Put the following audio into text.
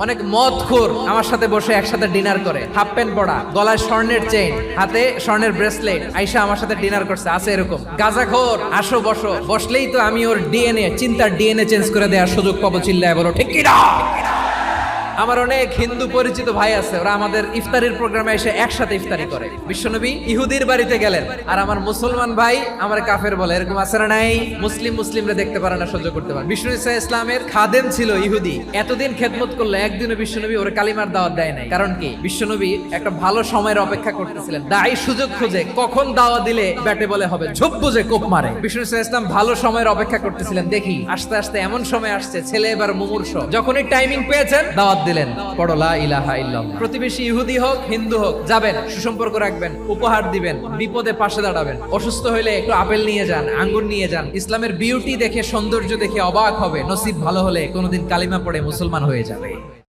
অনেক মদখোর আমার সাথে বসে একসাথে ডিনার করে, হাফ প্যান্ট পরা, গলায় স্বর্ণের চেইন, হাতে স্বর্ণের ব্রেসলেট, আইসা আমার সাথে ডিনার করছে, আছে এরকম। গাঁজাখোর আসো বসো, বসলেই তো আমি ওর ডিএনএ, চিন্তার ডিএনএ চেঞ্জ করে দেওয়ার সুযোগ পাবো, চিল্লায় বলো ঠিক কি না? আমার অনেক হিন্দু পরিচিত ভাই আছে, ওরা আমাদের ইফতারির প্রোগ্রামে এসে একসাথে ইফতারি করে। বিশ্বনবী ইহুদির বাড়িতে গেলেন, আর আমার মুসলমান ভাই আমার কাফের বলে, এরকম আছে না নাই? মুসলিমরা দেখতে পারে না, সহ্য করতে পারে। বিষ্ণু ইসা ইসলামের খাদেম ছিল ইহুদি, এতদিন খেদমত করলো, একদিনও বিশ্বনবী ওর কালিমার দাওয়াত দেয় নাই। কারণ কি? বিশ্বনবী একটা ভালো সময়ের অপেক্ষা করতেছিলেন, দায়ী সুযোগ খুঁজে কখন দাওয়া দিলে ব্যাটে বলে হবে, ঝোপ বুঝে কোপ মারে। বিষ্ণু ইসা ইসলাম ভালো সময়ের অপেক্ষা করতেছিলেন, দেখি আস্তে আস্তে এমন সময় আসছে, ছেলে এবার মুমূর্ষ, যখনই টাইমিং পেয়েছেন দাওয়াত দিলেন, পড়ো লা ইলাহা ইল্লাল্লাহ। প্রতিবেশী ইহুদি হোক হিন্দু হোক, যাবেন, সুসম্পর্ক রাখবেন, উপহার দিবেন, বিপদে পাশে দাঁড়াবেন, অসুস্থ হইলে একটু আপেল নিয়ে যান, আঙ্গুর নিয়ে যান। ইসলামের বিউটি দেখে, সৌন্দর্য দেখে অবাক হবে, নসিব ভালো হলে কোনোদিন কালিমা পড়ে মুসলমান হয়ে যাবে।